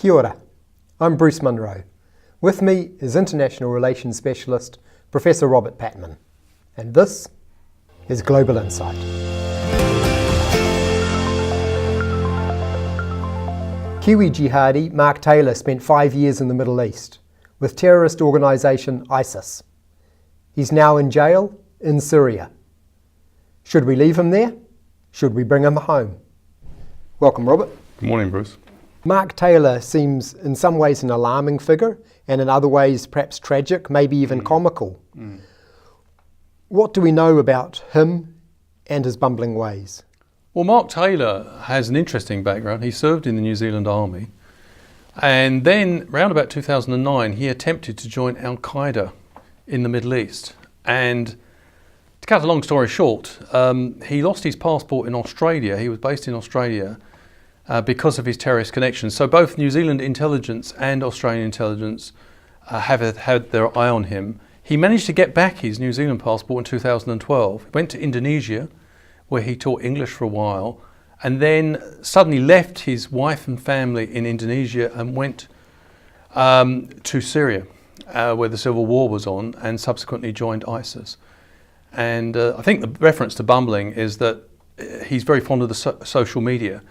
Kia ora, I'm Bruce Munro. With me is International Relations Specialist Professor Robert Patman. And this is Global Insight. Kiwi Jihadi Mark Taylor spent 5 years in the Middle East with terrorist organisation ISIS. He's now in jail in Syria. Should we leave him there? Should we bring him home? Welcome, Robert. Good morning, Bruce. Mark Taylor seems in some ways an alarming figure and in other ways perhaps tragic, maybe even comical. What do we know about him and his bumbling ways? Well, Mark Taylor has an interesting background. He served in the New Zealand Army, and then around about 2009 he attempted to join Al-Qaeda in the Middle East. And to cut a long story short, he lost his passport in Australia. He was based in Australia because of his terrorist connections. So both New Zealand intelligence and Australian intelligence have had their eye on him. He managed to get back his New Zealand passport in 2012. He went to Indonesia, where he taught English for a while, and then suddenly left his wife and family in Indonesia and went to Syria, where the civil war was on, and subsequently joined ISIS. And I think the reference to bumbling is that he's very fond of the social media.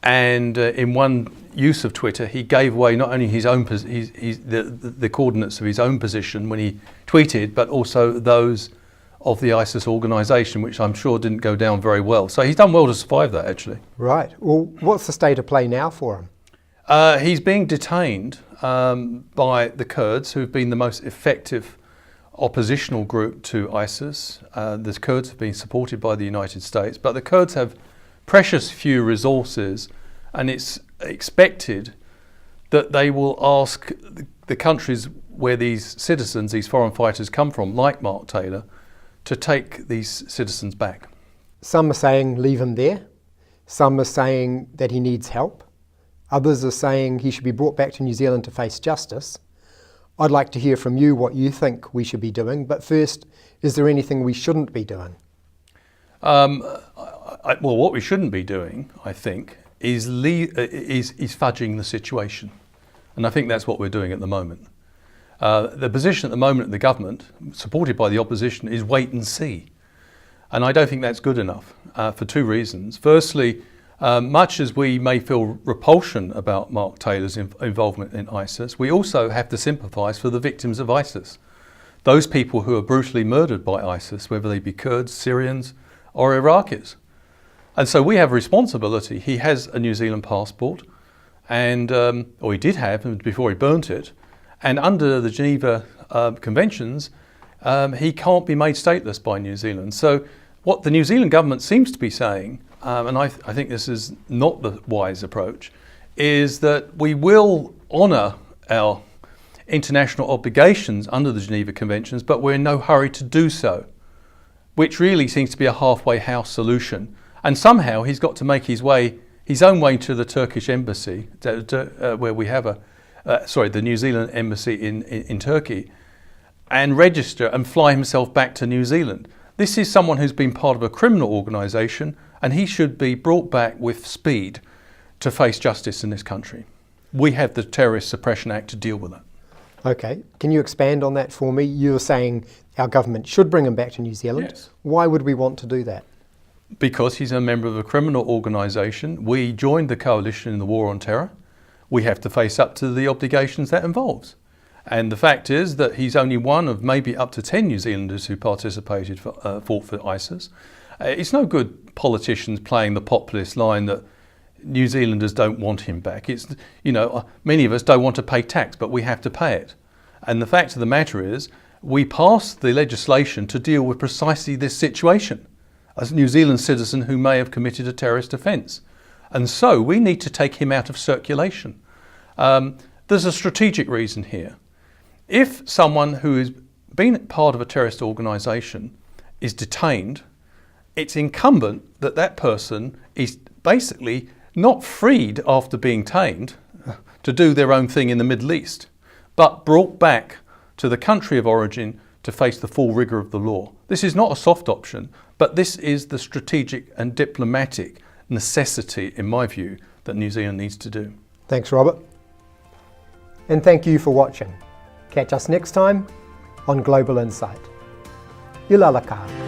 And in one use of Twitter, he gave away not only his own the coordinates of his own position when he tweeted, but also those of the ISIS organisation, which I'm sure didn't go down very well. So he's done well to survive that, actually. Right. Well, what's the state of play now for him? He's being detained by the Kurds, who've been the most effective oppositional group to ISIS. The Kurds have been supported by the United States, but the Kurds have precious few resources, and it's expected that they will ask the countries where these citizens, these foreign fighters come from, like Mark Taylor, to take these citizens back. Some are saying leave him there. Some are saying that he needs help. Others are saying he should be brought back to New Zealand to face justice. I'd like to hear from you what you think we should be doing, but first, is there anything we shouldn't be doing? Well, what we shouldn't be doing, I think, is fudging the situation. And I think that's what we're doing at the moment. The position at the moment of the government, supported by the opposition, is wait and see. And I don't think that's good enough for two reasons. Firstly, much as we may feel repulsion about Mark Taylor's involvement in ISIS, we also have to sympathise for the victims of ISIS. Those people who are brutally murdered by ISIS, whether they be Kurds, Syrians or Iraqis. And so we have a responsibility. He has a New Zealand passport, and or he did have before he burnt it. And under the Geneva Conventions, he can't be made stateless by New Zealand. So what the New Zealand government seems to be saying, and I think this is not the wise approach, is that we will honour our international obligations under the Geneva Conventions, but we're in no hurry to do so, which really seems to be a halfway house solution. And somehow he's got to make his own way to the Turkish embassy, where we have the New Zealand embassy in Turkey, and register and fly himself back to New Zealand. This is someone who's been part of a criminal organisation, and he should be brought back with speed to face justice in this country. We have the Terrorist Suppression Act to deal with that. Okay, can you expand on that for me? You're saying our government should bring him back to New Zealand. Yes. Why would we want to do that? Because he's a member of a criminal organisation. We joined the coalition in the war on terror. We have to face up to the obligations that involves. And the fact is that he's only one of maybe up to 10 New Zealanders who participated, fought for ISIS. It's no good politicians playing the populist line that New Zealanders don't want him back. It's, many of us don't want to pay tax, but we have to pay it. And the fact of the matter is, we passed the legislation to deal with precisely this situation. A New Zealand citizen who may have committed a terrorist offence. And so we need to take him out of circulation. There's a strategic reason here. If someone who has been part of a terrorist organisation is detained, it's incumbent that that person is basically not freed after being tamed to do their own thing in the Middle East, but brought back to the country of origin to face the full rigour of the law. This is not a soft option, but this is the strategic and diplomatic necessity, in my view, that New Zealand needs to do. Thanks, Robert. and thank you for watching. Catch us next time on Global Insight. Ilalaka.